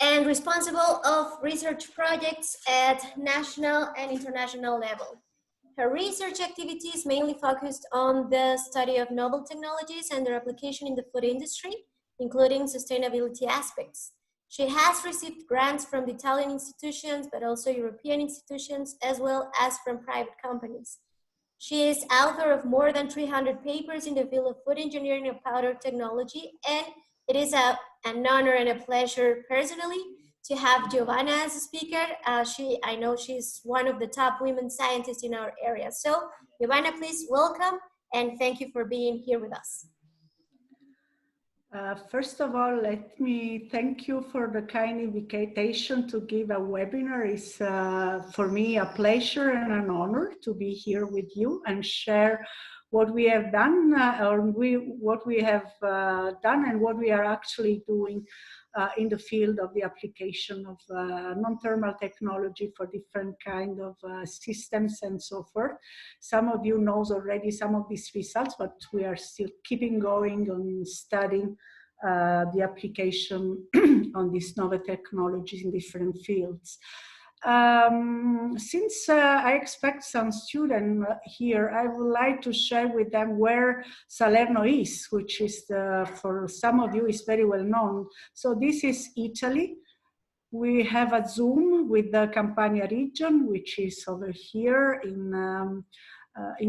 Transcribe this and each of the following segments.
and responsible of research projects at national and international level. Her research activities mainly focused on the study of novel technologies and their application in the food industry, including sustainability aspects. She has received grants from the Italian institutions, but also European institutions, as well as from private companies. She is author of more than 300 papers in the field of food engineering and powder technology, and it is an honor and a pleasure personally to have Giovanna as a speaker. I know she's one of the top women scientists in our area. So Giovanna, please welcome and thank you for being here with us. First of all, let me thank you for the kind invitation to give a webinar. It's for me a pleasure and an honor to be here with you and share what we have done, what we have done and what we are actually doing in the field of the application of non-thermal technology for different kind of systems and so forth. Some of you knows already some of these results, but we are still keeping going on studying the application on these novel technologies in different fields. Since I expect some students here, I would like to share with them where Salerno is, which is, for some of you, is very well known. So this is Italy. We have a Zoom with the Campania region, which is over here in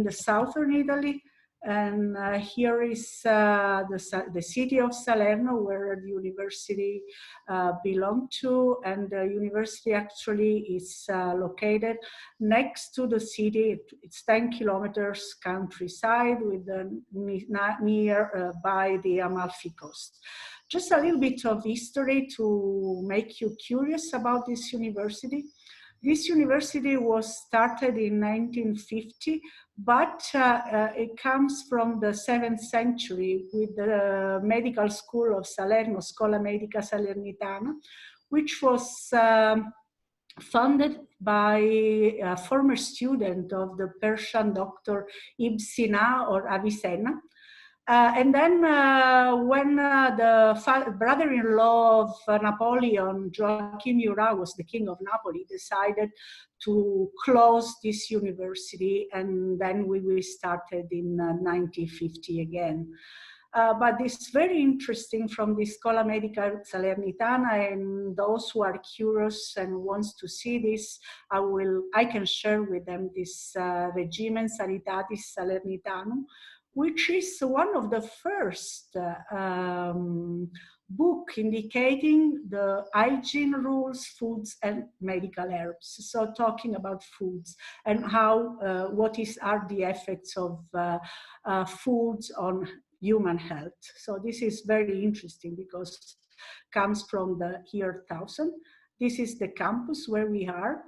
the southern Italy. And here is the city of Salerno, where the university belongs to, and the university actually is located next to the city. It's 10 kilometers countryside, with near by the Amalfi Coast. Just a little bit of history to make you curious about this university. This university was started in 1950, but it comes from the 7th century with the medical school of Salerno, Scuola Medica Salernitana, which was founded by a former student of the Persian doctor Ibn Sina or Avicenna. And then when the brother-in-law of Napoleon, Joachim Murat, was the king of Napoli, decided to close this university, and then we restarted in 1950 again. But it's very interesting from the Scuola Medica Salernitana, and those who are curious and wants to see this, I can share with them this Regimen Sanitatis Salernitanum, which is one of the first book indicating the hygiene rules, foods and medical herbs. So talking about foods and how, what are the effects of foods on human health. So this is very interesting because it comes from the year 1000. This is the campus where we are.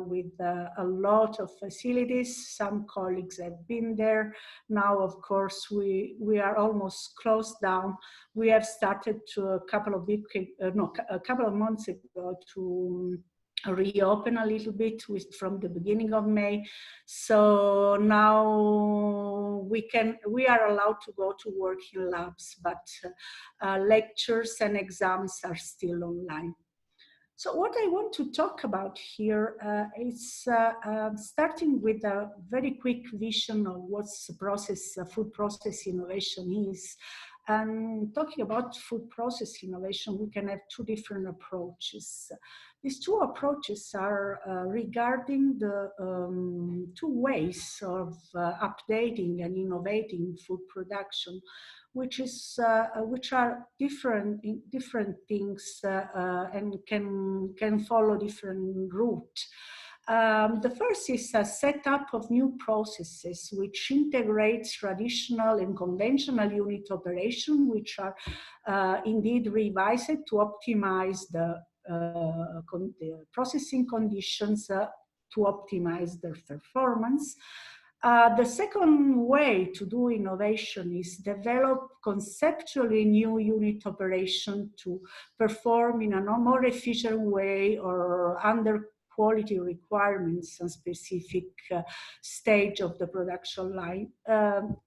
With a lot of facilities. Some colleagues have been there. Now, of course, we are almost closed down. We have started to a couple of months ago to reopen a little bit from the beginning of May. So now we are allowed to go to work in labs, but lectures and exams are still online. So what I want to talk about here is starting with a very quick vision of what food process innovation is. And talking about food process innovation, we can have two different approaches. These two approaches are regarding the two ways of updating and innovating food production, which are different things and can follow different route. The first is a setup of new processes which integrates traditional and conventional unit operation, which are indeed revised to optimize the processing conditions to optimize their performance. The second way to do innovation is develop conceptually new unit operation to perform in a more efficient way or under quality requirements and specific stage of the production line.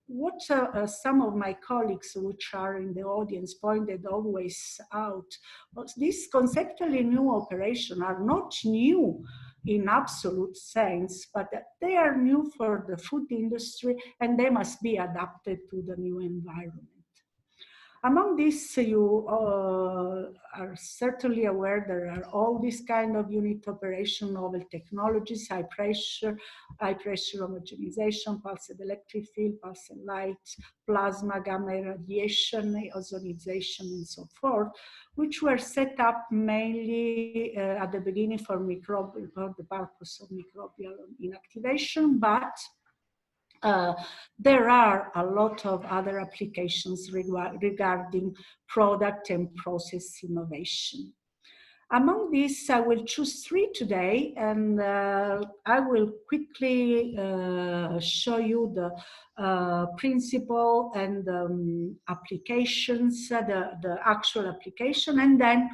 What some of my colleagues, which are in the audience, pointed always out was these conceptually new operations are not new in absolute sense, but they are new for the food industry and they must be adapted to the new environment. Among these, you are certainly aware there are all these kind of unit operation, novel technologies, high pressure homogenization, pulsed electric field, pulsed light, plasma, gamma irradiation, ozonization, and so forth, which were set up mainly at the beginning for the purpose of microbial inactivation, but there are a lot of other applications regarding product and process innovation. Among these, I will choose 3 today, and I will quickly show you the principle and applications, the actual application, and then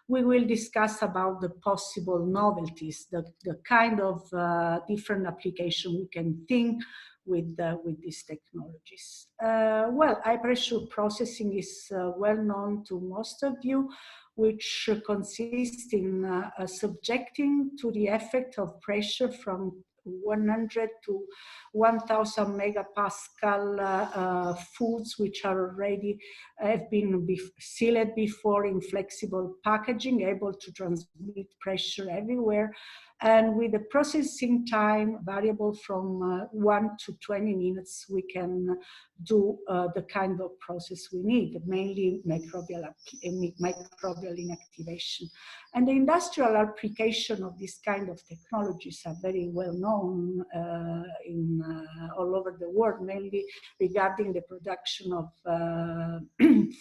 we will discuss about the possible novelties, the kind of different application we can think with these technologies. Well, high pressure processing is well known to most of you, which consists in subjecting to the effect of pressure from 100 to 1000 megapascal foods which are already have been sealed before in flexible packaging, able to transmit pressure everywhere, and with the processing time variable from 1 to 20 minutes, we can do the kind of process we need, mainly microbial inactivation. And the industrial application of this kind of technologies are very well known all over the world, mainly regarding the production of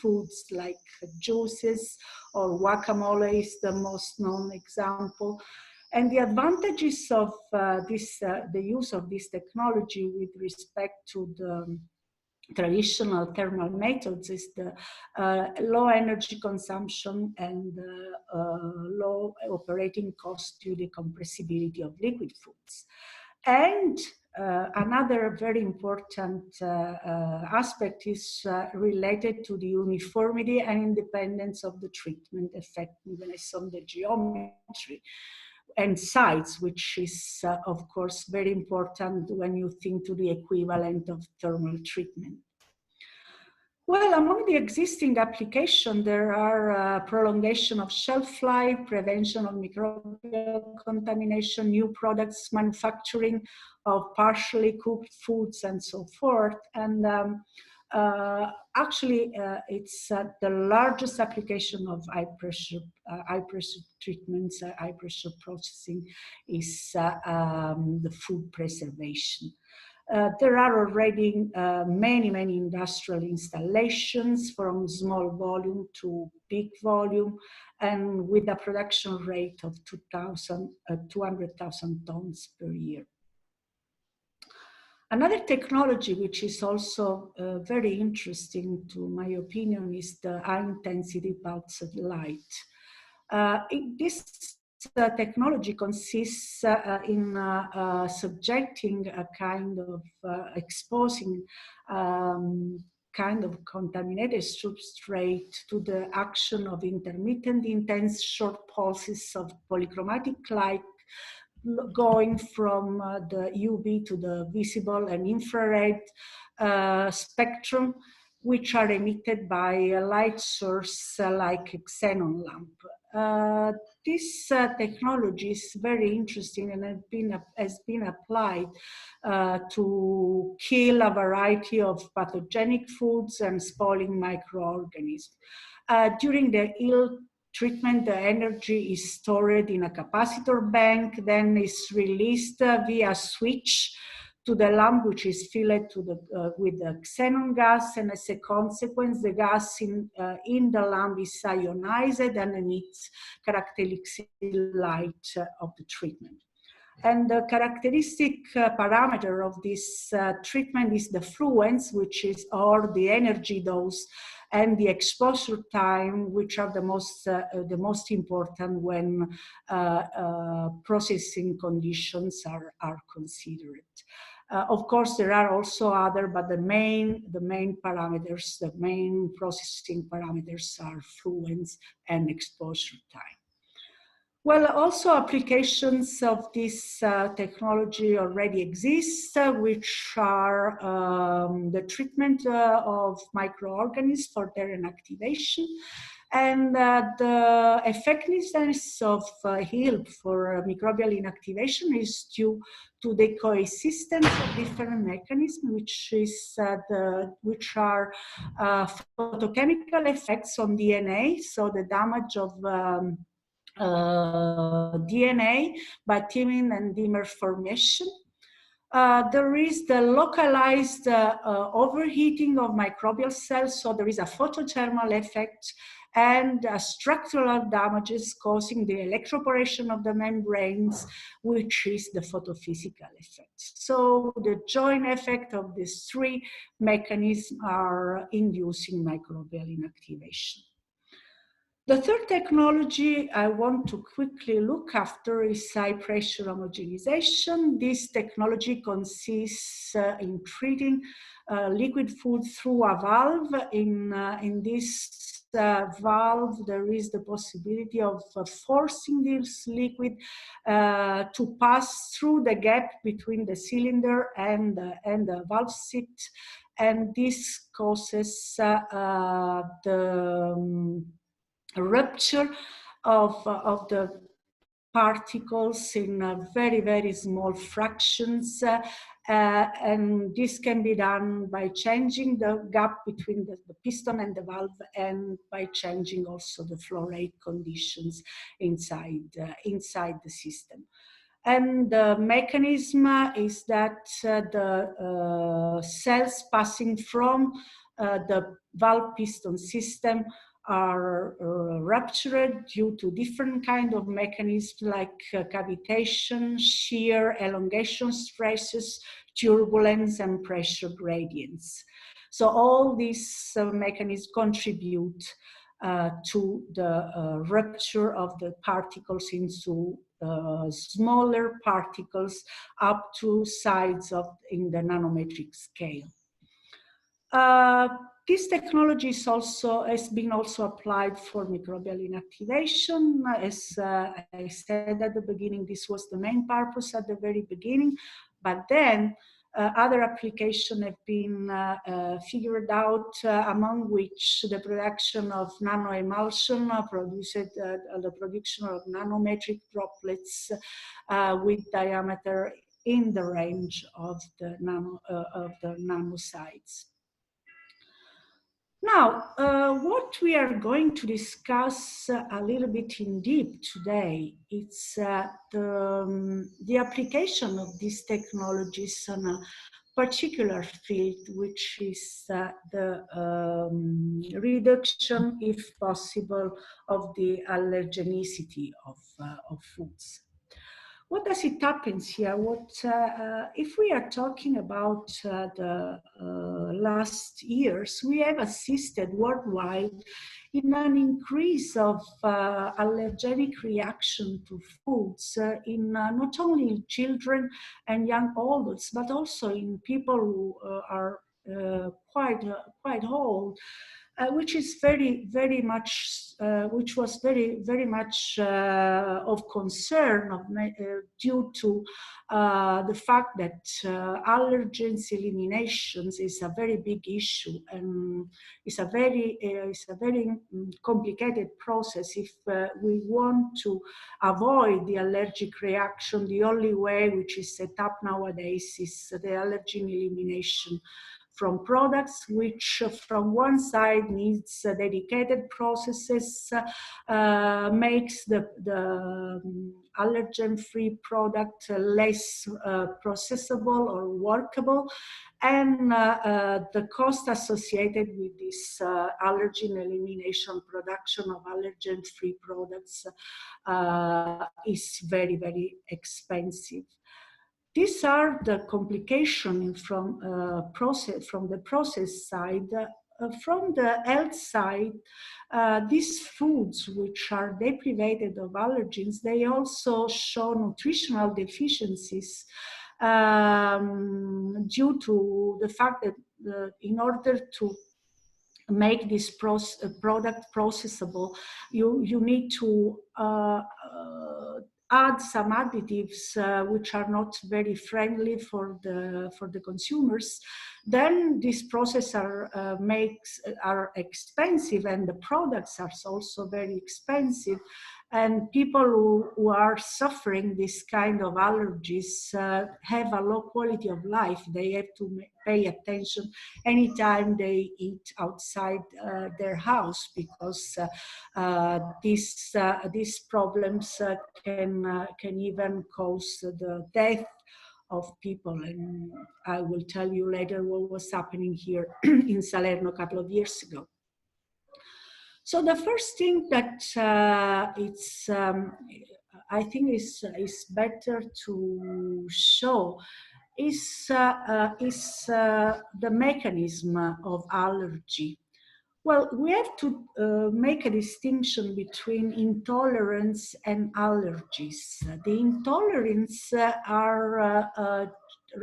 foods like juices, or guacamole is the most known example. And the advantages of the use of this technology with respect to the traditional thermal methods is the low energy consumption and low operating cost due to the compressibility of liquid foods. And another very important aspect is related to the uniformity and independence of the treatment effectiveness on the geometry and size, which is, of course, very important when you think to the equivalent of thermal treatment. Well, among the existing applications, there are prolongation of shelf life, prevention of microbial contamination, new products, manufacturing of partially cooked foods, and so forth. And actually, it's the largest application of high pressure treatments, high pressure processing is the food preservation. There are already many industrial installations from small volume to big volume, and with a production rate of 200,000 tons per year. Another technology which is also very interesting to my opinion is the high intensity pulsed light. This technology consists in subjecting a kind of exposing kind of contaminated substrate to the action of intermittent intense short pulses of polychromatic light going from the UV to the visible and infrared spectrum, which are emitted by a light source like a xenon lamp. This technology is very interesting and has been applied to kill a variety of pathogenic foods and spoiling microorganisms. During the ill treatment, the energy is stored in a capacitor bank, then is released via switch to the lamp, which is filled to with the xenon gas, and as a consequence, the gas in the lamp is ionized and emits characteristic light of the treatment. And the characteristic parameter of this treatment is the fluence, which is, or the energy dose, and the exposure time, which are the most important when processing conditions are considered. Of course, there are also other, but the main parameters, the main processing parameters are fluence and exposure time. Well, also applications of this technology already exist, which are the treatment of microorganisms for their inactivation, and the effectiveness of HEALP for microbial inactivation is due to the coexistence of different mechanisms, which are photochemical effects on DNA, so the damage of DNA by thymine and dimer formation. There is the localized overheating of microbial cells, so there is a photothermal effect, and structural damages causing the electroporation of the membranes, which is the photophysical effect. So the joint effect of these three mechanisms are inducing microbial inactivation. The third technology I want to quickly look after is high pressure homogenization. This technology consists in treating liquid food through a valve. In this valve, there is the possibility of forcing this liquid to pass through the gap between the cylinder and the valve seat, and this causes the rupture of the particles in very, very small fractions, and this can be done by changing the gap between the piston and the valve, and by changing also the flow rate conditions inside the system. And the mechanism is that the cells passing from the valve piston system are ruptured due to different kind of mechanisms like cavitation, shear, elongation stresses, turbulence, and pressure gradients. So all these mechanisms contribute to the rupture of the particles into smaller particles up to size in the nanometric scale. This technology has been also applied for microbial inactivation. As I said at the beginning, this was the main purpose at the very beginning, but then other applications have been figured out, among which the production of nanoemulsion, the production of nanometric droplets with diameter in the range of the nano size. Now, what we are going to discuss a little bit in deep today, it's the application of these technologies on a particular field, which is the reduction, if possible, of the allergenicity of foods. What does it happen here? If we are talking about the last years, we have assisted worldwide in an increase of allergenic reaction to foods in not only children and young adults, but also in people who are quite old. Which is very much of concern due to the fact that allergens eliminations is a very big issue, and it's a very complicated process. If we want to avoid the allergic reaction, the only way which is set up nowadays is the allergen elimination from products which from one side needs dedicated processes, makes the allergen-free product less processable or workable, and the cost associated with this allergen elimination production of allergen-free products is very, very expensive. These are the complications from the process side. From the health side, these foods which are deprived of allergens, they also show nutritional deficiencies due to the fact that in order to make this product processable, you need to add some additives which are not very friendly for the consumers. Then these processes are expensive, and the products are also very expensive. And people who are suffering this kind of allergies have a low quality of life. They have to pay attention anytime they eat outside their house, because these problems can even cause the death of people. And I will tell you later what was happening here in Salerno a couple of years ago. So the first thing that I think is better to show is the mechanism of allergy. Well, we have to make a distinction between intolerance and allergies. The intolerance are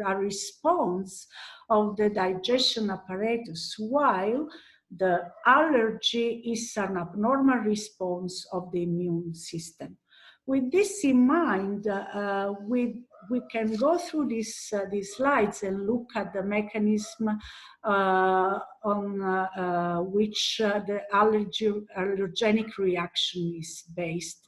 a response of the digestion apparatus, while the allergy is an abnormal response of the immune system. With this in mind, we can go through these slides and look at the mechanism on which the allergenic reaction is based.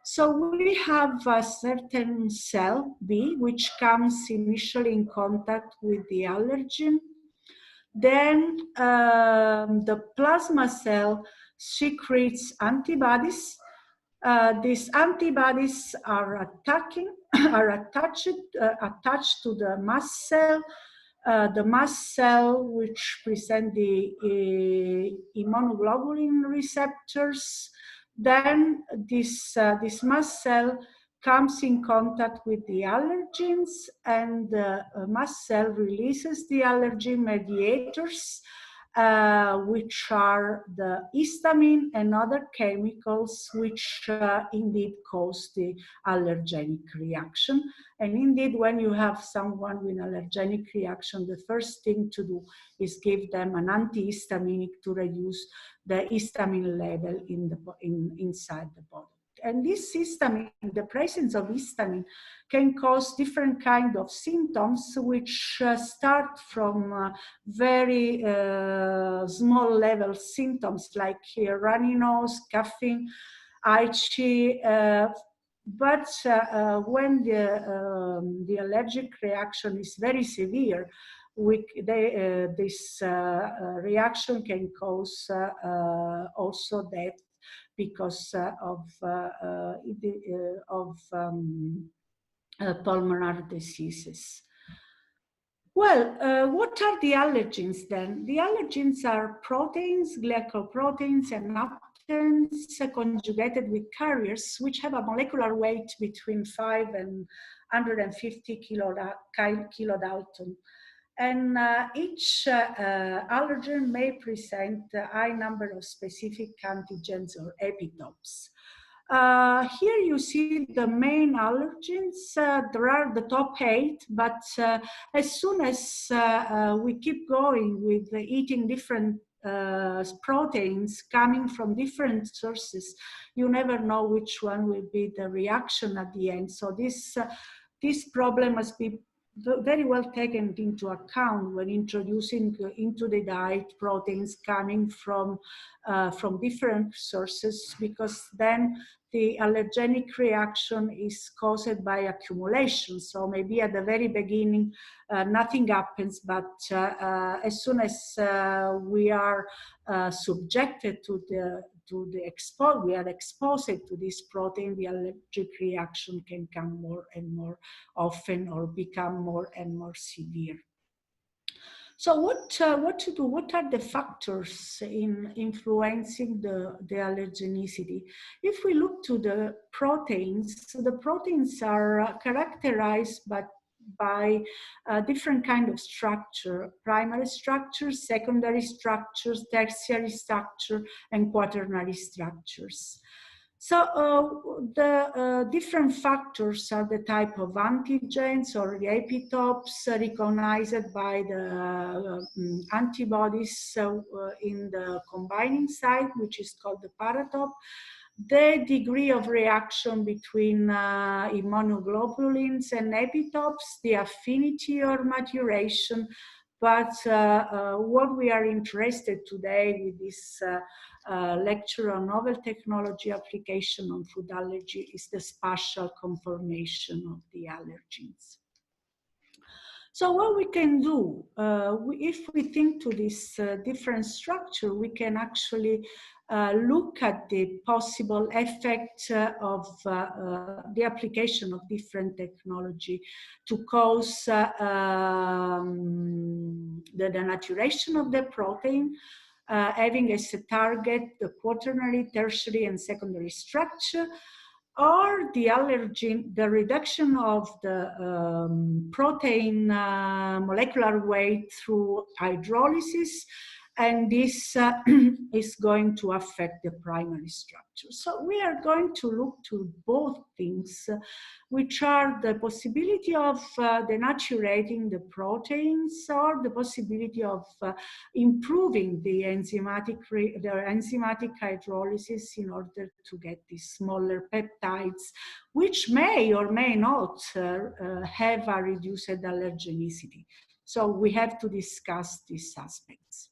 So we have a certain cell, B, which comes initially in contact with the allergen. Then the plasma cell secretes antibodies. These antibodies are attached to the mast cell. The mast cell, which present the immunoglobulin receptors. Then this mast cell comes in contact with the allergens, and the mast cell releases the allergen mediators, which are the histamine and other chemicals which indeed cause the allergenic reaction. And indeed, when you have someone with allergenic reaction, the first thing to do is give them an antihistaminic to reduce the histamine level inside the body. And this histamine, the presence of histamine, can cause different kinds of symptoms, which start from very small level symptoms like runny nose, coughing, itchy. But when the allergic reaction is very severe, this reaction can cause also death because of pulmonary diseases. Well, what are the allergens then? The allergens are proteins, glycoproteins, and naphthalene conjugated with carriers, which have a molecular weight between 5 and 150 kilodalton. And each allergen may present a high number of specific antigens or epitopes. Here you see the main allergens. There are the top 8, but as soon as we keep going with eating different proteins coming from different sources, you never know which one will be the reaction at the end. So this problem must be very well taken into account when introducing into the diet proteins coming from different sources, because then the allergenic reaction is caused by accumulation. So maybe at the very beginning, nothing happens, but as soon as we are subjected to the we are exposed to this protein, the allergic reaction can come more and more often or become more and more severe. So what to do? What are the factors in influencing the allergenicity? If we look to the proteins are characterized by different kind of structure: primary structures, secondary structures, tertiary structure, and quaternary structures. So the different factors are the type of antigens or the epitopes recognized by the antibodies in the combining site, which is called the paratop, the degree of reaction between immunoglobulins and epitopes, the affinity or maturation. But what we are interested today with this lecture on novel technology application on food allergy is the spatial conformation of the allergens. So what we can do, if we think to this different structure, we can actually look at the possible effect of the application of different technology to cause the denaturation of the protein, having as a target the quaternary, tertiary, and secondary structure, or the allergen, the reduction of the protein molecular weight through hydrolysis, and this is going to affect the primary structure. So we are going to look to both things, which are the possibility of denaturating the proteins or the possibility of improving the enzymatic hydrolysis in order to get these smaller peptides, which may or may not have a reduced allergenicity. So we have to discuss these aspects.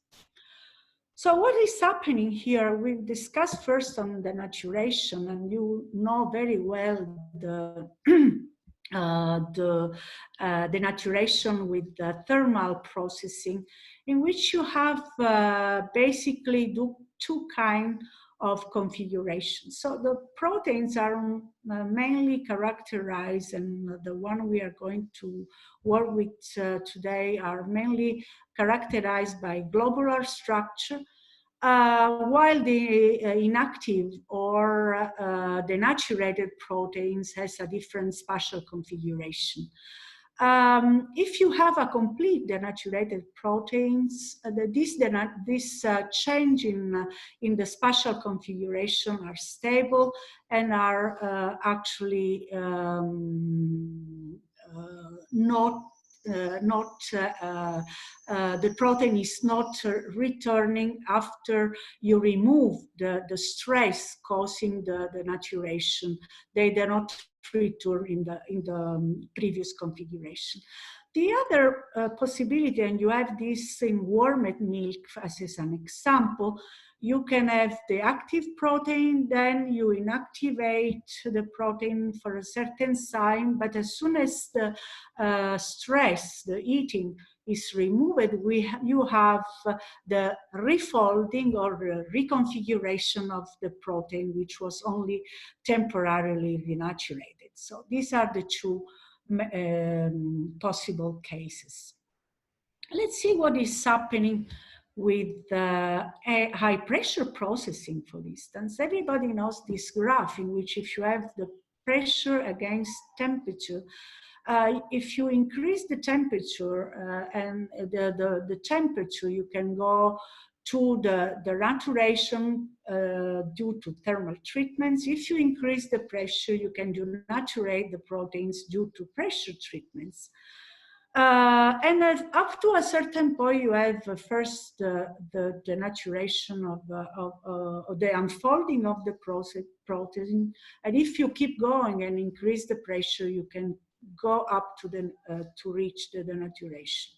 So what is happening here? We discussed first on the denaturation, and you know very well the denaturation with the thermal processing, in which you have basically two kinds of configurations. So the proteins are mainly characterized, and the one we are going to work with today are mainly characterized by globular structure, while the inactive or denaturated proteins has a different spatial configuration. If you have a complete denaturated proteins, this change in the spatial configuration are stable and are actually the protein is not returning after you remove the stress causing the denaturation. They do not return in the previous configuration. The other possibility, and you have this in warmed milk as an example, you can have the active protein, then you inactivate the protein for a certain time, but as soon as the stress, the eating, is removed, you have the refolding or reconfiguration of the protein, which was only temporarily denaturated. So these are the two possible cases. Let's see what is happening with high pressure processing, for instance. Everybody knows this graph in which if you have the pressure against temperature, if you increase the temperature and the temperature, you can go to the denaturation due to thermal treatments. If you increase the pressure, you can denaturate the proteins due to pressure treatments. And up to a certain point, you have first the denaturation of the unfolding of the protein. And if you keep going and increase the pressure, you can go up to reach the denaturation.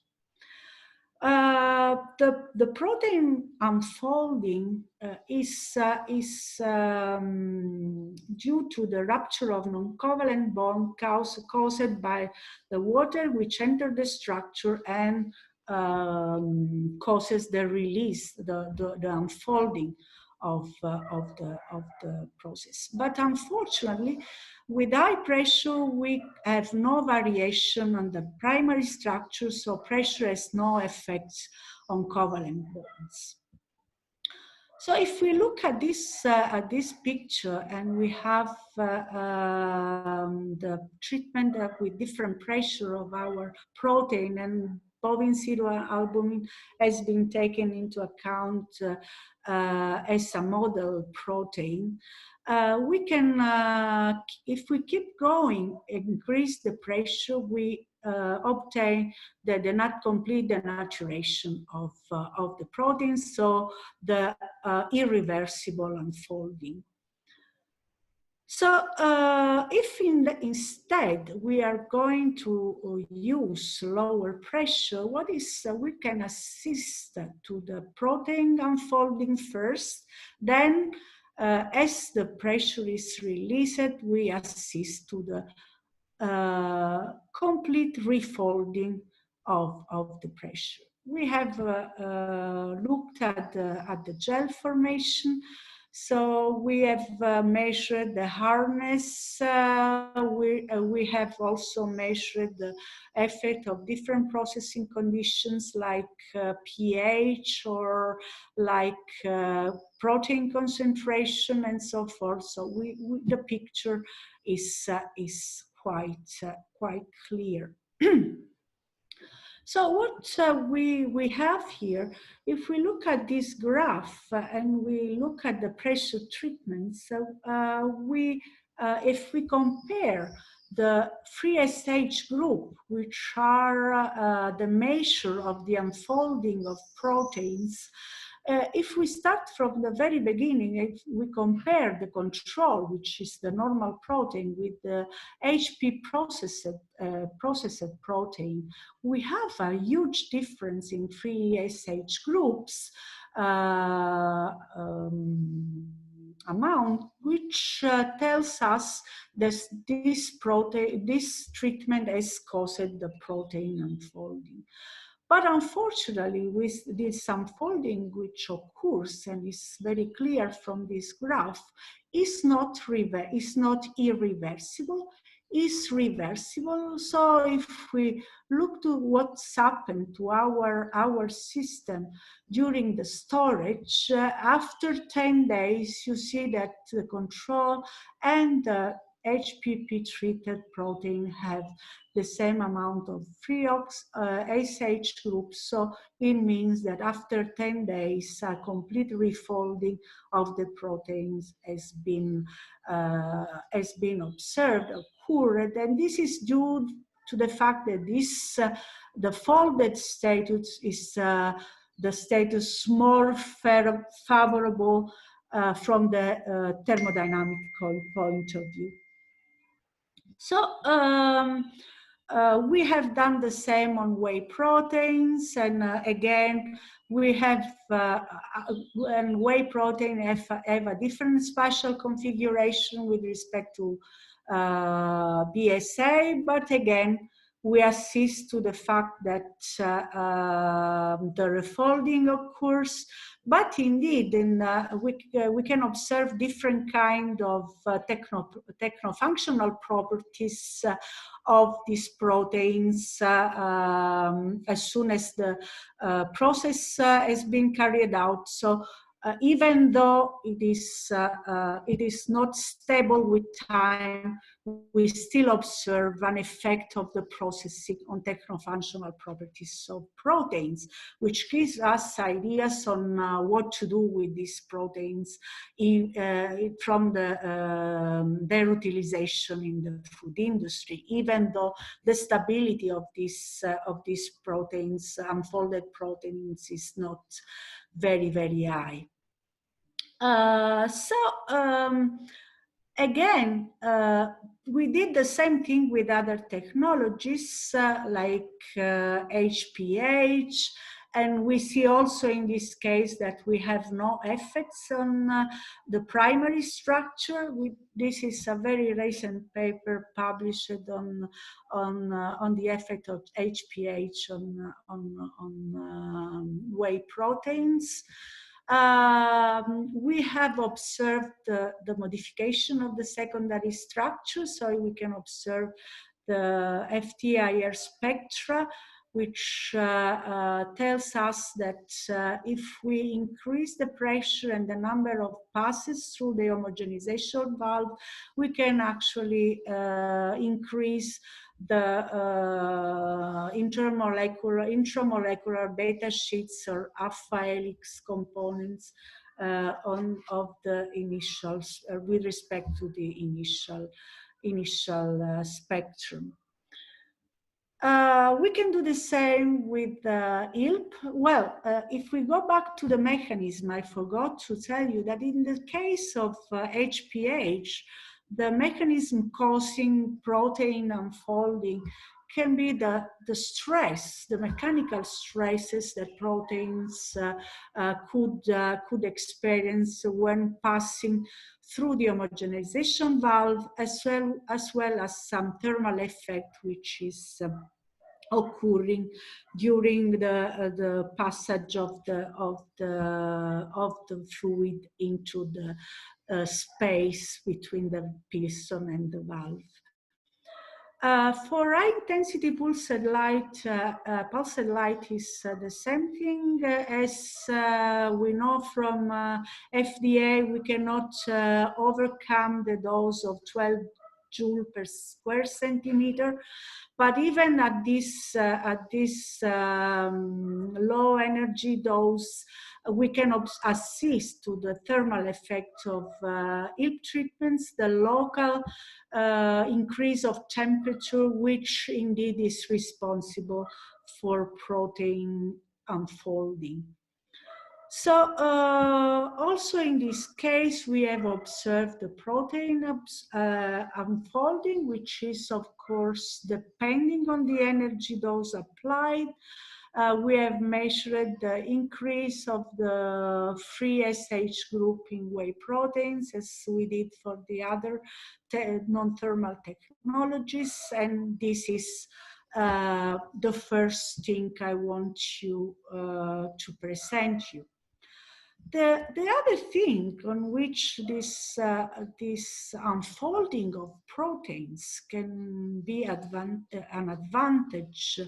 The protein unfolding is due to the rupture of non-covalent bond caused by the water which entered the structure and causes the release, the unfolding of the process. But unfortunately, with high pressure, we have no variation on the primary structure, so pressure has no effects on covalent bonds. So if we look at this picture and we have the treatment with different pressure of our protein, and bovine albumin has been taken into account as a model protein, we can, if we keep going, increase the pressure, we obtain the not complete denaturation of the protein, so the irreversible unfolding. So if instead we are going to use lower pressure, what is we can assist to the protein unfolding first, then as the pressure is released, we assist to the complete refolding of the pressure. We have looked at the gel formation. So we have measured the hardness. We have also measured the effect of different processing conditions like pH or like protein concentration and so forth. So the picture is quite clear. So what we have here, if we look at this graph and we look at the pressure treatments, if we compare the free SH group, which are the measure of the unfolding of proteins, if we start from the very beginning, if we compare the control, which is the normal protein, with the HP processed protein, we have a huge difference in free SH groups amount, which tells us that this treatment has caused the protein unfolding. But unfortunately, with this unfolding which occurs, and is very clear from this graph, is not irreversible, is reversible. So if we look to what's happened to our system during the storage, after 10 days, you see that the control and the HPP treated protein have the same amount of free SH groups. So it means that after 10 days, a complete refolding of the proteins has been observed, occurred, and this is due to the fact that this the folded status is the status more favorable from the thermodynamic point of view. So we have done the same on whey proteins, and again, we have and whey protein have a different spatial configuration with respect to BSA, but again, we assist to the fact that the refolding occurs, but indeed, we can observe different kind of techno-functional properties of these proteins as soon as the process has been carried out. So even though it is not stable with time, we still observe an effect of the processing on techno-functional properties of proteins, which gives us ideas on what to do with these proteins from their utilization in the food industry, even though the stability of these proteins, unfolded proteins, is not very, very high. Again, we did the same thing with other technologies like HPH, And we see also in this case that we have no effects on the primary structure. This is a very recent paper published on the effect of HPH on whey proteins. We have observed the modification of the secondary structure, so we can observe the FTIR spectra, which tells us that if we increase the pressure and the number of passes through the homogenization valve, we can actually increase the intramolecular beta sheets or alpha helix components of the initials with respect to the initial spectrum. We can do the same with ILP. Well, if we go back to the mechanism, I forgot to tell you that in the case of HPH, the mechanism causing protein unfolding can be the stress, the mechanical stresses that proteins could experience when passing through the homogenization valve, as well as some thermal effect which is occurring during the passage of the fluid into the space between the piston and the valve. For high-intensity pulsed light is the same thing as we know from FDA. We cannot overcome the dose of 12 joule per square centimeter, but even at this low energy dose, we can assist to the thermal effect of ILP treatments, the local increase of temperature, which indeed is responsible for protein unfolding. So also in this case, we have observed the protein unfolding, which is of course depending on the energy dose applied. We have measured the increase of the free SH group in whey proteins, as we did for the other non-thermal technologies, and this is the first thing I want you to present you. The other thing on which this unfolding of proteins can be an advantage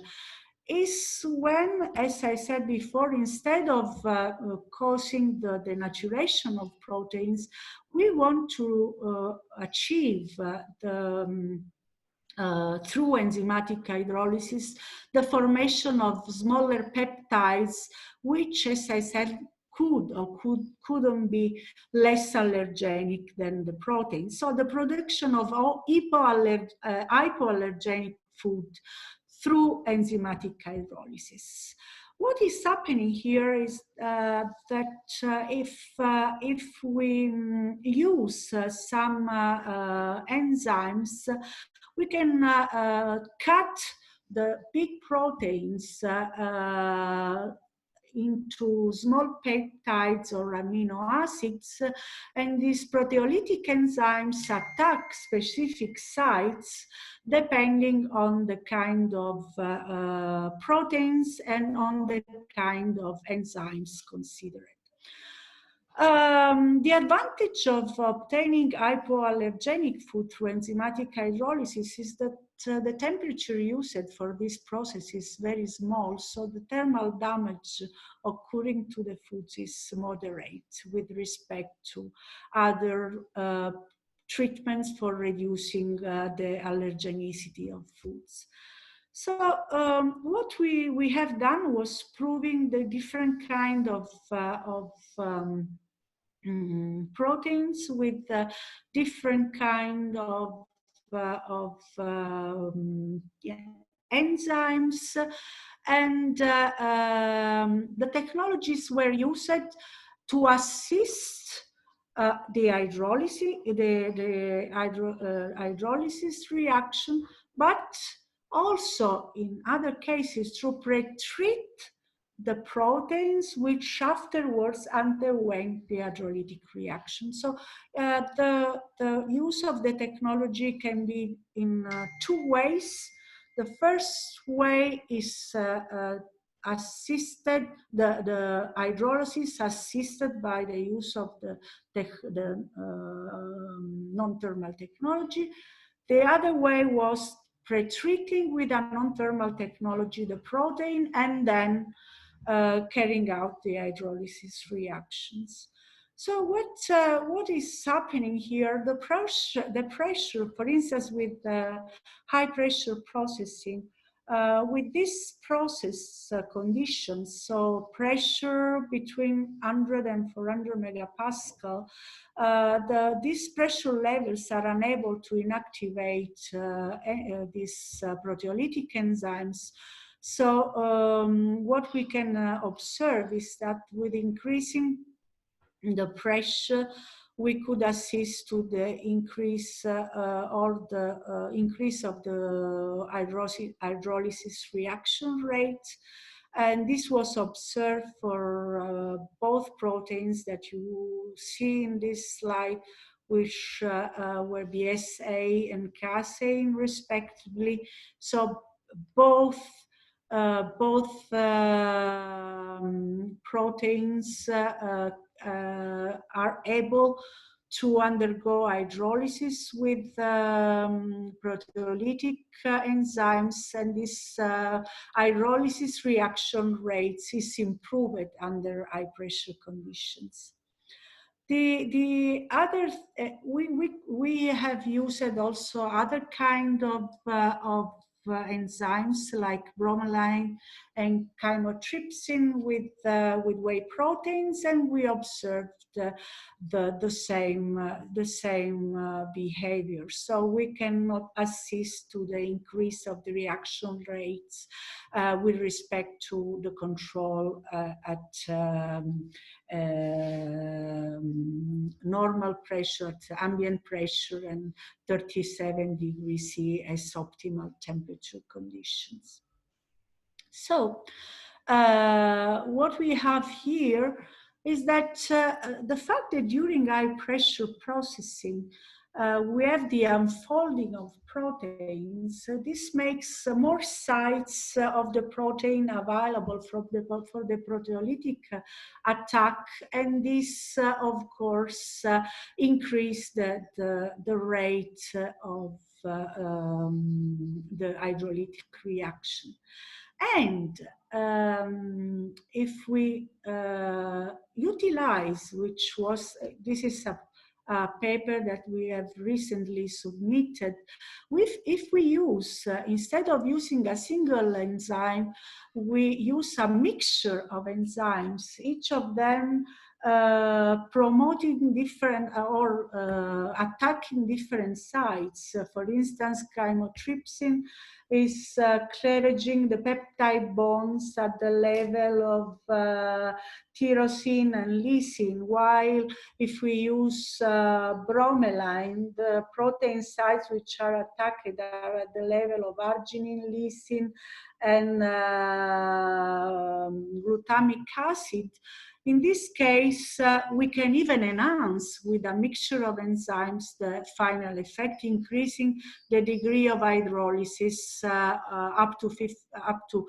is when, as I said before, instead of causing the denaturation of proteins, we want to achieve through enzymatic hydrolysis the formation of smaller peptides, which, as I said, couldn't be less allergenic than the protein. So the production of hypoallergenic food through enzymatic hydrolysis. What is happening here is that if we use some enzymes, we can cut the big proteins into small peptides or amino acids, and these proteolytic enzymes attack specific sites depending on the kind of proteins and on the kind of enzymes considered. The advantage of obtaining hypoallergenic food through enzymatic hydrolysis is that the temperature used for this process is very small, so the thermal damage occurring to the foods is moderate with respect to other treatments for reducing the allergenicity of foods. So what we have done was proving the different kind of proteins with different kind of enzymes, and the technologies were used to assist the hydrolysis reaction, but also in other cases to pre-treat the proteins which afterwards underwent the hydrolytic reaction. So the use of the technology can be in two ways. The first way is assisted, the hydrolysis assisted by the use of the non-thermal technology. The other way was pre-treating with a non-thermal technology the protein and then carrying out the hydrolysis reactions. So what is happening here? The pressure, for instance, with high pressure processing, with this process conditions, so pressure between 100 and 400 megapascal, these pressure levels are unable to inactivate these proteolytic enzymes. So what we can observe is that with increasing the pressure, we could assist to the increase or the increase of the hydrolysis reaction rate. And this was observed for both proteins that you see in this slide, which were BSA and casein respectively. So both proteins are able to undergo hydrolysis with proteolytic enzymes, and this hydrolysis reaction rates is improved under high pressure conditions. The other, we have used also other kind of enzymes like bromelain and chymotrypsin with whey proteins, and we observed the same behavior. So we cannot assist to the increase of the reaction rates with respect to the control at normal pressure, at ambient pressure, and 37 degrees C as optimal temperature conditions. So what we have here is that the fact that during high pressure processing we have the unfolding of proteins, this makes more sites of the protein available for the proteolytic attack, and this of course increase the rate of the hydrolytic reaction. And if we utilize, which was, this is a paper that we have recently submitted, if we use, instead of using a single enzyme, we use a mixture of enzymes, each of them promoting different or attacking different sites. For instance, chymotrypsin is cleavaging the peptide bonds at the level of tyrosine and lysine, while if we use bromelain, the protein sites which are attacked are at the level of arginine, lysine, and glutamic acid. In this case, we can even enhance with a mixture of enzymes the final effect, increasing the degree of hydrolysis up to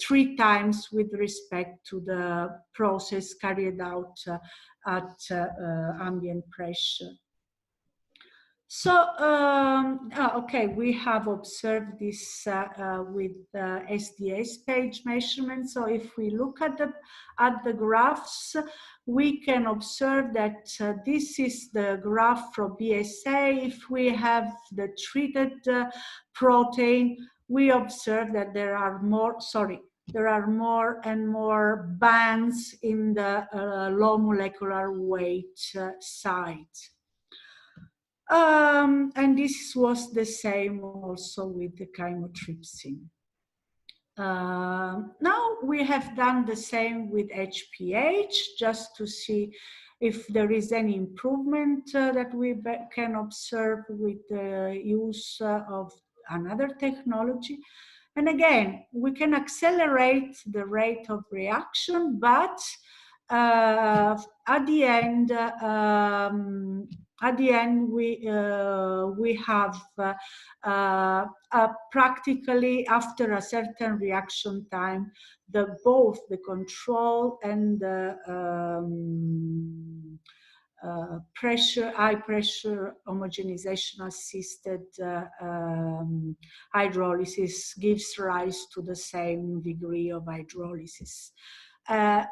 3 times with respect to the process carried out at ambient pressure. So, okay, we have observed this with SDS page measurement. So if we look at the graphs, we can observe that this is the graph for BSA. If we have the treated protein, we observe that there are more and more bands in the low molecular weight site. And this was the same also with the chymotrypsin. Now we have done the same with HPH, just to see if there is any improvement that we can observe with the use of another technology. And again, we can accelerate the rate of reaction, but at the end, we have practically after a certain reaction time, both the control and the high pressure homogenization assisted hydrolysis gives rise to the same degree of hydrolysis.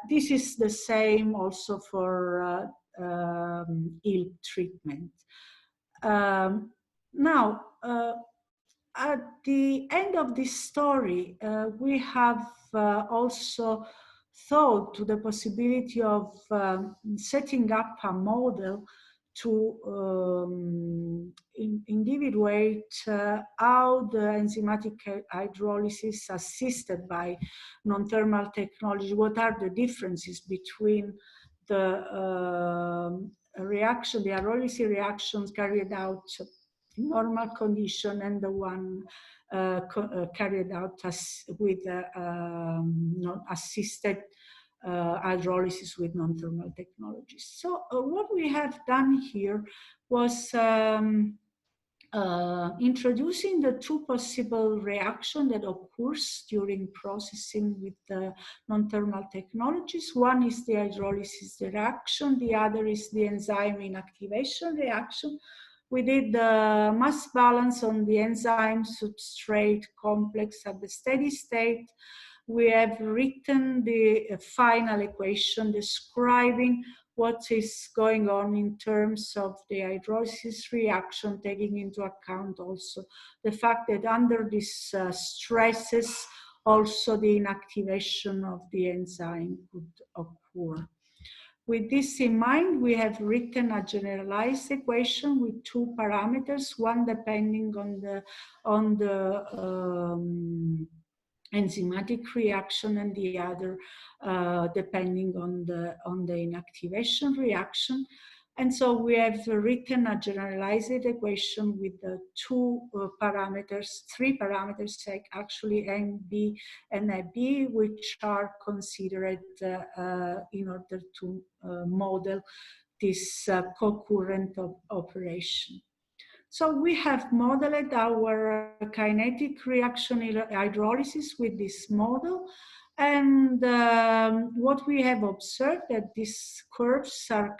This is the same also for ILP treatment. Now, at the end of this story, we have also thought to the possibility of setting up a model to individuate how the enzymatic hydrolysis assisted by non-thermal technology, what are the differences between the reaction, the hydrolysis reactions carried out in normal condition and the one carried out with assisted hydrolysis with non-thermal technologies. So what we have done here was introducing the two possible reactions that occurs during processing with the non-thermal technologies. One is the hydrolysis reaction, the other is the enzyme inactivation reaction. We did the mass balance on the enzyme substrate complex at the steady state. We have written the final equation describing what is going on in terms of the hydrolysis reaction, taking into account also the fact that under these stresses, also the inactivation of the enzyme could occur. With this in mind, we have written a generalized equation with two parameters, one depending on the enzymatic reaction and the other depending on the inactivation reaction. And so we have written a generalized equation with the two parameters, three parameters actually N, B, and AB, which are considered in order to model this co-current operation. So we have modeled our kinetic reaction hydrolysis with this model. And what we have observed that these curves are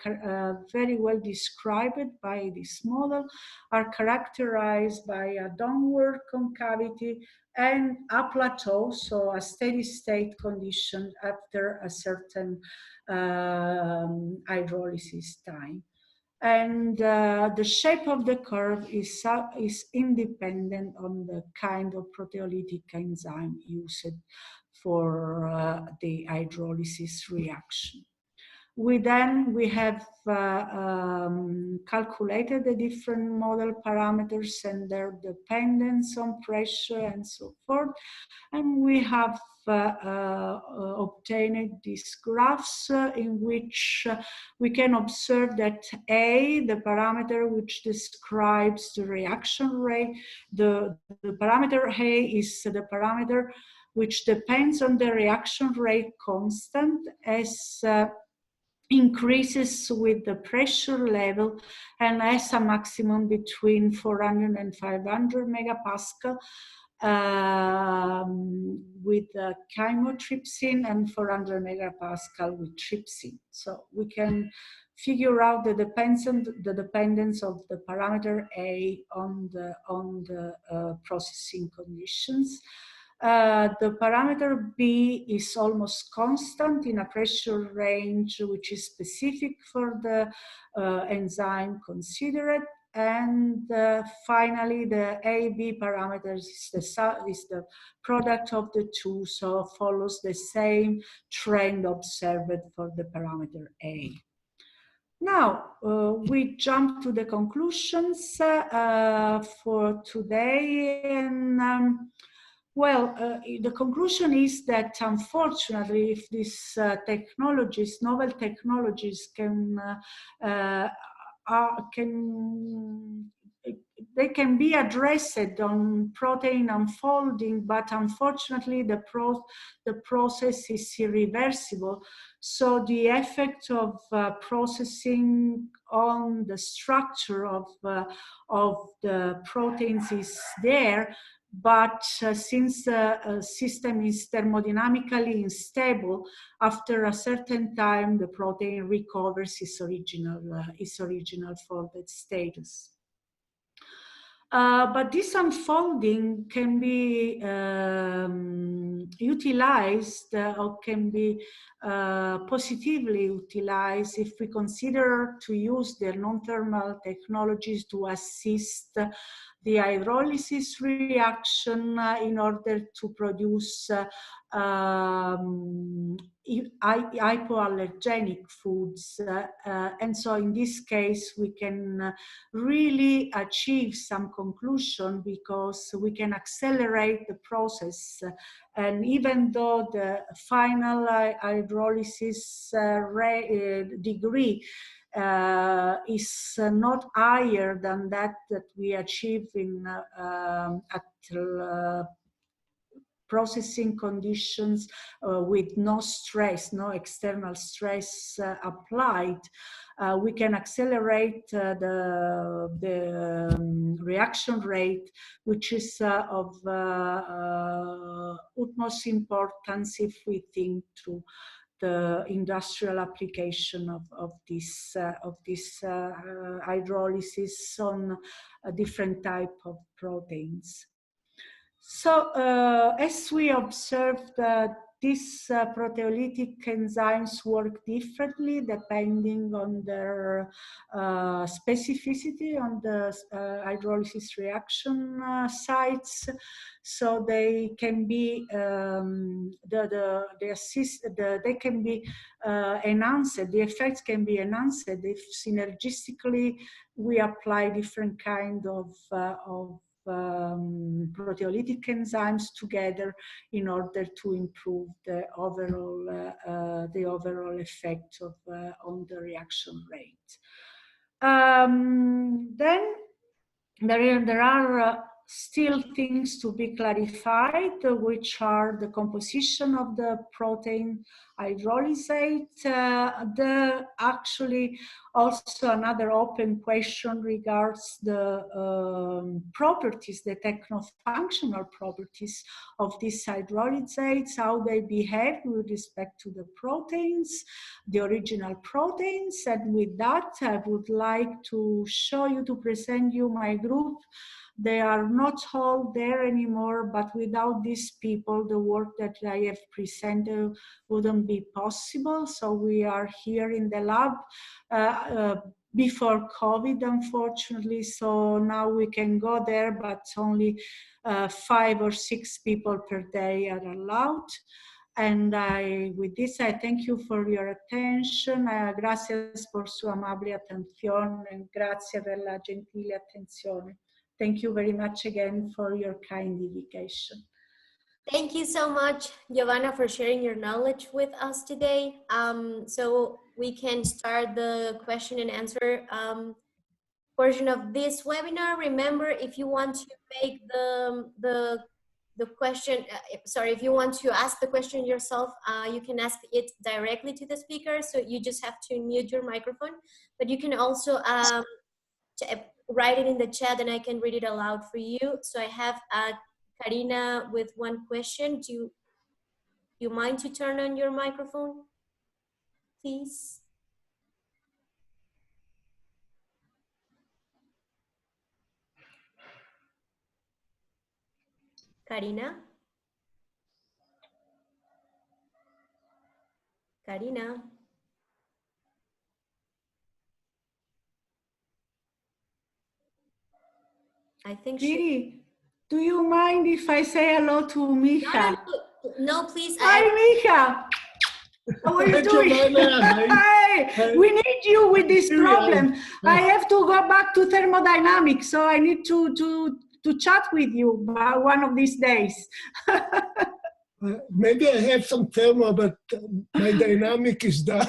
very well described by this model, are characterized by a downward concavity and a plateau, so a steady state condition after a certain hydrolysis time. And the shape of the curve is independent on the kind of proteolytic enzyme used for the hydrolysis reaction. We have calculated the different model parameters and their dependence on pressure and so forth. And we have obtained these graphs in which we can observe that A, the parameter which describes the reaction rate, the parameter A is the parameter which depends on the reaction rate constant as increases with the pressure level and has a maximum between 400 and 500 megapascal with chymotrypsin and 400 megapascal with trypsin. So we can figure out the dependence of the parameter A on the processing conditions. The parameter B is almost constant in a pressure range which is specific for the enzyme considered. And finally, the AB parameters is the product of the two, so follows the same trend observed for the parameter A. Now, we jump to the conclusions for today. And the conclusion is that unfortunately, if these technologies, novel technologies they can be addressed on protein unfolding, but unfortunately the process is irreversible. So the effect of processing on the structure of the proteins is there, but since the system is thermodynamically unstable, after a certain time the protein recovers its original folded status. But this unfolding can be utilized or can be positively utilized if we consider to use the non-thermal technologies to assist the hydrolysis reaction in order to produce hypoallergenic foods. And so in this case, we can really achieve some conclusion because we can accelerate the process. And even though the final hydrolysis degree is not higher than that we achieve in at processing conditions with no stress, no external stress applied, we can accelerate the reaction rate, which is of utmost importance if we think through the industrial application of this hydrolysis on a different type of proteins. So as we observed, these proteolytic enzymes work differently depending on their specificity on the hydrolysis reaction sites. So they can be they can be enhanced. The effects can be enhanced if synergistically we apply different kind of proteolytic enzymes together in order to improve the overall effect of on the reaction rate. Then there are still things to be clarified, which are the composition of the protein hydrolysate. Actually also another open question regards the properties, the techno-functional properties of these hydrolysates, how they behave with respect to the proteins, the original proteins. And with that, I would like to show you, to present you my group. They are not all there anymore, but without these people, the work that I have presented wouldn't be possible. So we are here in the lab before COVID, unfortunately. So now we can go there, but only 5 or 6 people per day are allowed. And with this, I thank you for your attention. Gracias por su amable atención, and grazie per la gentile attenzione. Thank you very much again for your kind invitation. Thank you so much, Giovanna, for sharing your knowledge with us today. So we can start the question and answer portion of this webinar. Remember, if you want to make the question, sorry, if you want to ask the question yourself, you can ask it directly to the speaker. So you just have to mute your microphone, but you can also write it in the chat and I can read it aloud for you. So I have Karina with one question. Do you mind to turn on your microphone, please? Karina? Karina? I think she... Do you mind if I say hello to Mija? No, please. Hi, Mija. How are you doing? Hey, we need you with this problem. I have to go back to thermodynamics, so I need to chat with you one of these days. Maybe I have some thermo, but my dynamic is down.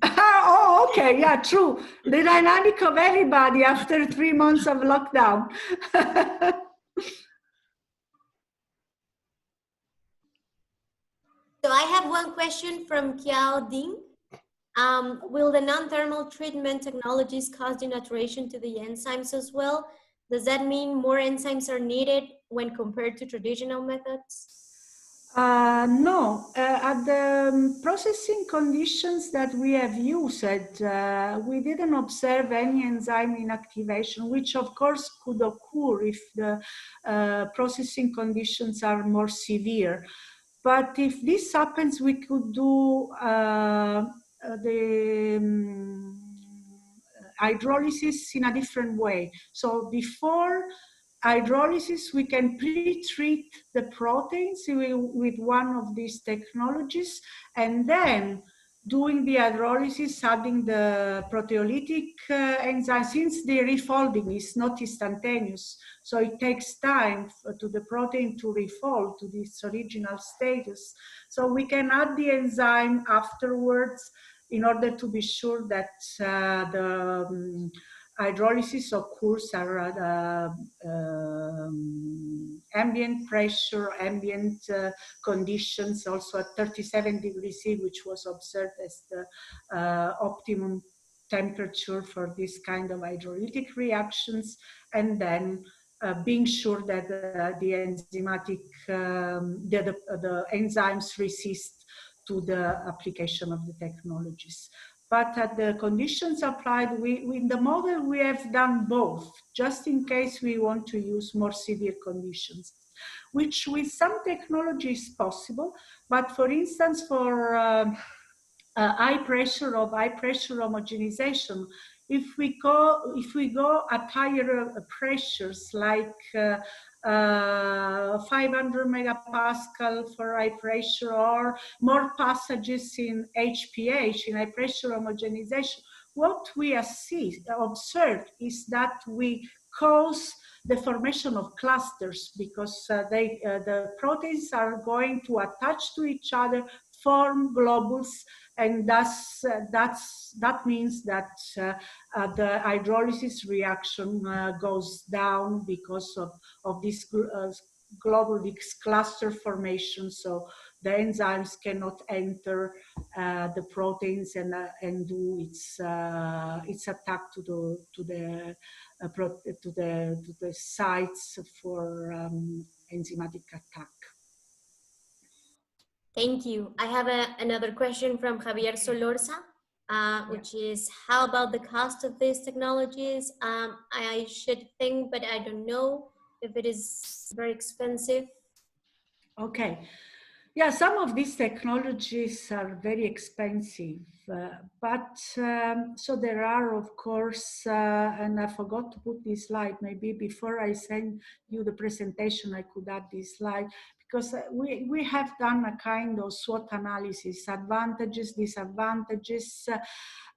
Oh, okay, yeah, true. The dynamic of everybody after 3 months of lockdown. So I have one question from Kiao Ding. Will the non-thermal treatment technologies cause denaturation to the enzymes as well? Does that mean more enzymes are needed when compared to traditional methods? No, at the processing conditions that we have used, we didn't observe any enzyme inactivation, which of course could occur if the processing conditions are more severe. But if this happens, we could do the hydrolysis in a different way. So before hydrolysis, we can pre-treat the proteins with one of these technologies, and then doing the hydrolysis, adding the proteolytic enzyme, since the refolding is not instantaneous, so it takes time to the protein to refold to this original status. So we can add the enzyme afterwards in order to be sure that the hydrolysis occurs at ambient pressure, ambient conditions, also at 37 degrees C, which was observed as the optimum temperature for this kind of hydrolytic reactions, and then being sure that the enzymatic, the enzymes resist to the application of the technologies. But at the conditions applied, in the model, we have done both, just in case we want to use more severe conditions, which with some technology is possible. But for instance, for high pressure homogenization, if we go at higher pressures, like 500 megapascal for high pressure, or more passages in HPH, in high pressure homogenization, what we observe is that we cause the formation of clusters, because the proteins are going to attach to each other, form globules, and thus that means that the hydrolysis reaction goes down because of this global cluster formation. So the enzymes cannot enter the proteins and do its attack to the sites for enzymatic attack. Thank you. I have another question from Javier Solorza, which is, how about the cost of these technologies? I should think, but I don't know if it is very expensive. Okay. Yeah, some of these technologies are very expensive, but so there are, of course, and I forgot to put this slide. Maybe before I send you the presentation, I could add this slide, because we have done a kind of SWOT analysis, advantages, disadvantages.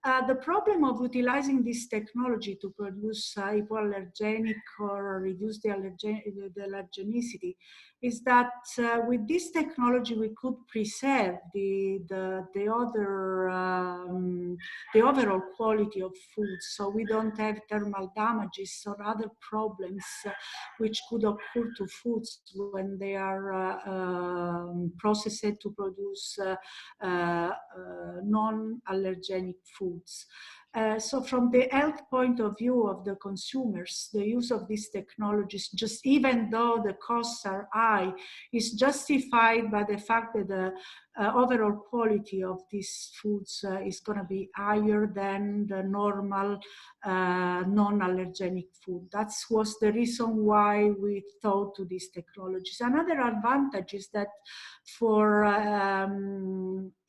The problem of utilizing this technology to produce hypoallergenic or reduce the allergenicity is that with this technology we could preserve the overall quality of food, so we don't have thermal damages or other problems which could occur to foods when they are processed to produce non-allergenic foods. So from the health point of view of the consumers, the use of these technologies, just even though the costs are high, is justified by the fact that the overall quality of these foods is going to be higher than the normal non-allergenic food. That was the reason why we thought to these technologies. Another advantage is that for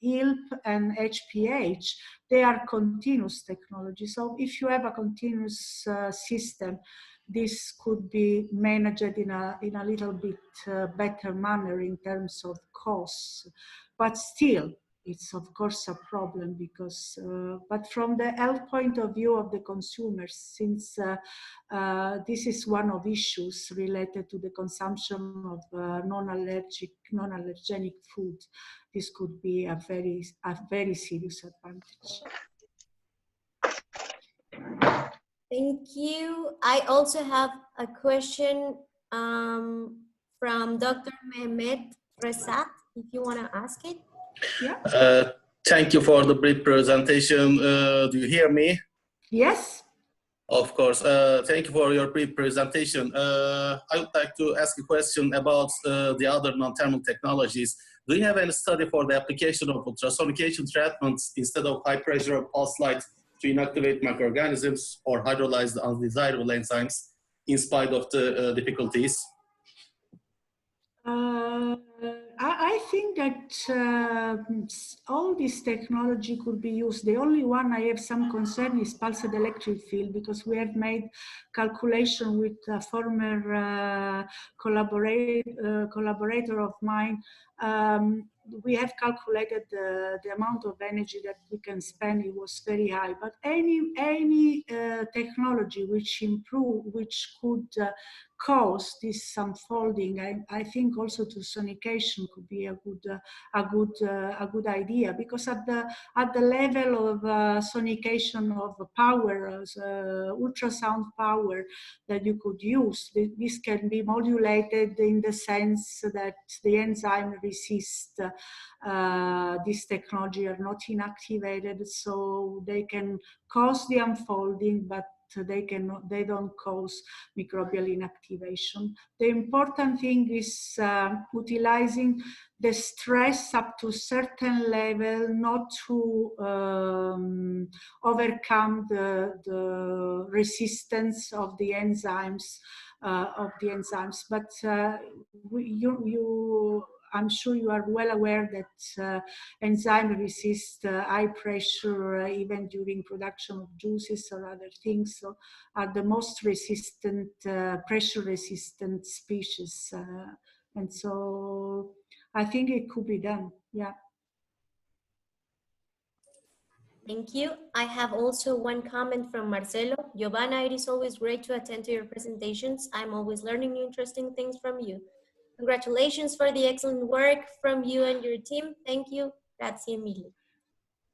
ILP and HPH, they are continuous technology. So if you have a continuous system, this could be managed in a little bit better manner in terms of costs. But still, it's of course a problem, because, but from the health point of view of the consumers, since this is one of issues related to the consumption of non-allergenic food, this could be a very serious advantage. Thank you. I also have a question from Dr. Mehmet Resat, if you want to ask it. Yeah. Thank you for the brief presentation. Do you hear me? Yes. Of course. Thank you for your brief presentation. I would like to ask a question about the other non-thermal technologies. Do you have any study for the application of ultrasonication treatments instead of high pressure pulse light to inactivate microorganisms or hydrolyze the undesirable enzymes in spite of the difficulties? I think that all this technology could be used. The only one I have some concern is pulsed electric field, because we have made calculation with a former collaborator of mine. We have calculated the amount of energy that we can spend. It was very high, but any technology which could cause this unfolding, I think also to sonication could be a good idea, because at the level of sonication of power, ultrasound power that you could use, this can be modulated in the sense that the enzyme resist this technology are not inactivated, so they can cause the unfolding, but they don't cause microbial inactivation. The important thing is utilizing the stress up to a certain level, not to overcome the resistance of the enzymes. But I'm sure you are well aware that enzyme resist high pressure even during production of juices or other things, so are the most resistant, pressure resistant species. And so I think it could be done, yeah. Thank you. I have also one comment from Marcelo. Giovanna, it is always great to attend to your presentations. I'm always learning new interesting things from you. Congratulations for the excellent work from you and your team. Thank you. Grazie mille.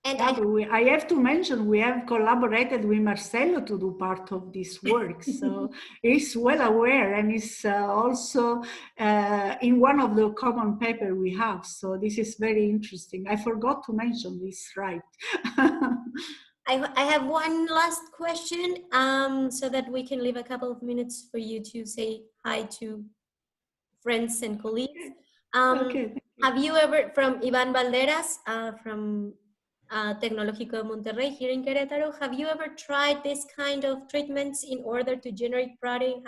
And I have to mention, we have collaborated with Marcelo to do part of this work. So he's well aware, and he's also in one of the common paper we have. So this is very interesting. I forgot to mention this, right? I have one last question so that we can leave a couple of minutes for you to say hi to friends and colleagues. Okay. Have you ever, from Ivan Valderas, from Tecnológico de Monterrey here in Querétaro, have you ever tried this kind of treatments in order to generate protein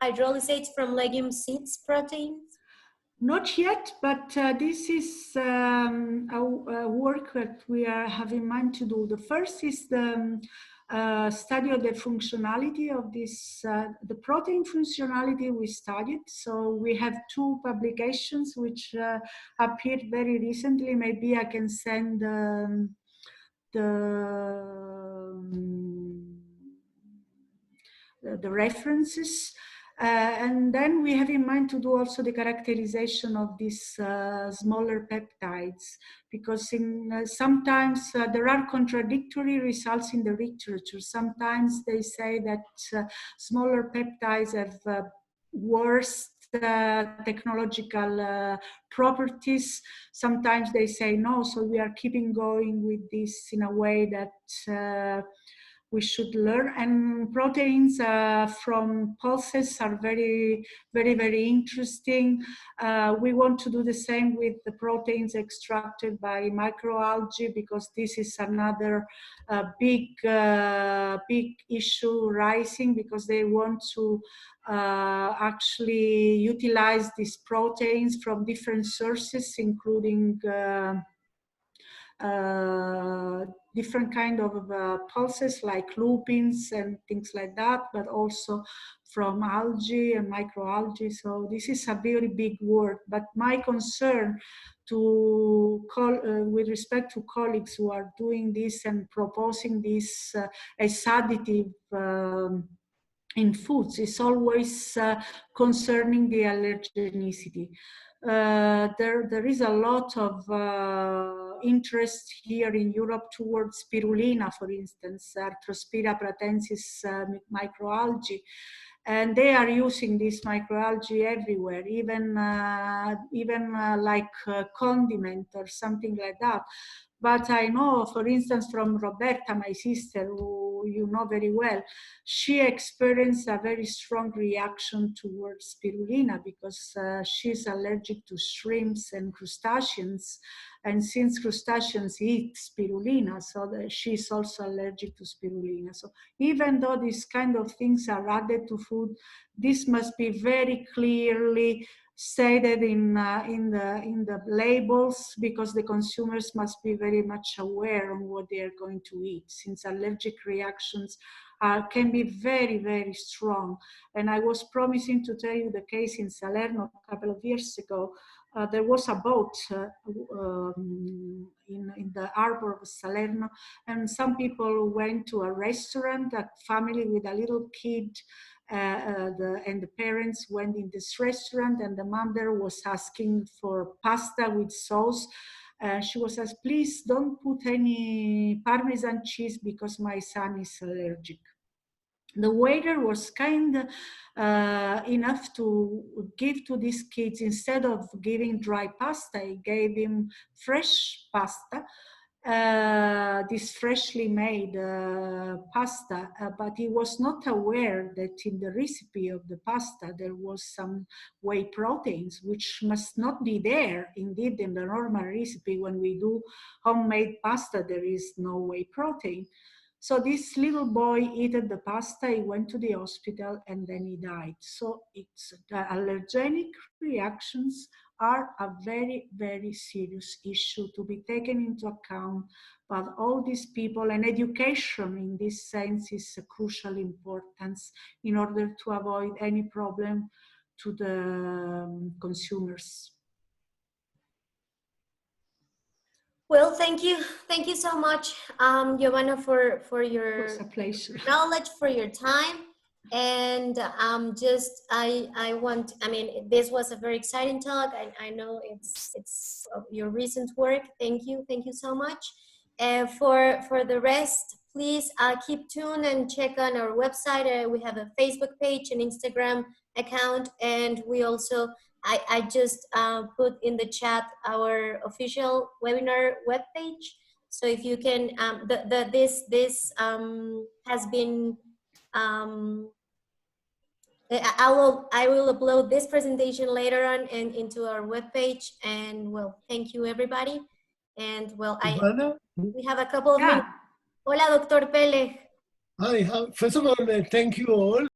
hydrolysates from legume seeds proteins? Not yet, but this is a work that we have in mind to do. The first is the study of the functionality of this, the protein functionality we studied. So we have 2 publications which appeared very recently. Maybe I can send the references. And then we have in mind to do also the characterization of these smaller peptides, because sometimes there are contradictory results in the literature. Sometimes they say that smaller peptides have worse technological properties. Sometimes they say no, so we are keeping going with this in a way that we should learn. And proteins from pulses are very, very, very interesting. We want to do the same with the proteins extracted by microalgae, because this is another big issue rising, because they want to actually utilize these proteins from different sources, including different kind of pulses like lupins and things like that, but also from algae and microalgae. So this is a very big work. But my concern with respect to colleagues who are doing this and proposing this as additive in foods is always concerning the allergenicity. There is a lot of interest here in Europe towards spirulina, for instance, Arthrospira pratensis microalgae. And they are using this microalgae everywhere, even like condiment or something like that. But I know, for instance, from Roberta, my sister, who you know very well, she experienced a very strong reaction towards spirulina because she's allergic to shrimps and crustaceans. And since crustaceans eat spirulina, so she's also allergic to spirulina. So even though these kind of things are added to food, this must be very clearly stated in the labels, because the consumers must be very much aware of what they are going to eat, since allergic reactions can be very, very strong. And I was promising to tell you the case in Salerno a couple of years ago. There was a boat in the harbor of Salerno, and some people went to a restaurant, a family with a little kid, and the parents went in this restaurant, and the mother was asking for pasta with sauce. She was asked, please don't put any Parmesan cheese because my son is allergic. The waiter was kind enough to give to these kids, instead of giving dry pasta, he gave him fresh pasta, this freshly made pasta, but he was not aware that in the recipe of the pasta there was some whey proteins, which must not be there. Indeed, in the normal recipe, when we do homemade pasta, there is no whey protein. So this little boy ate the pasta, he went to the hospital, and then he died. So it's the allergenic reactions are a very, very serious issue to be taken into account by all these people, and education in this sense is a crucial importance in order to avoid any problem to the consumers. Well, thank you so much, Giovanna, for your knowledge, for your time, and I mean, this was a very exciting talk. I know it's your recent work. Thank you so much. And for the rest, please keep tuned and check on our website. We have a Facebook page, an Instagram account, and we also. I just put in the chat our official webinar webpage. So if you can, this has been, I will upload this presentation later on and into our webpage. And well, thank you everybody. And well, we have a couple of minutes. Hola, Dr. Pele. Hi, first of all, thank you all.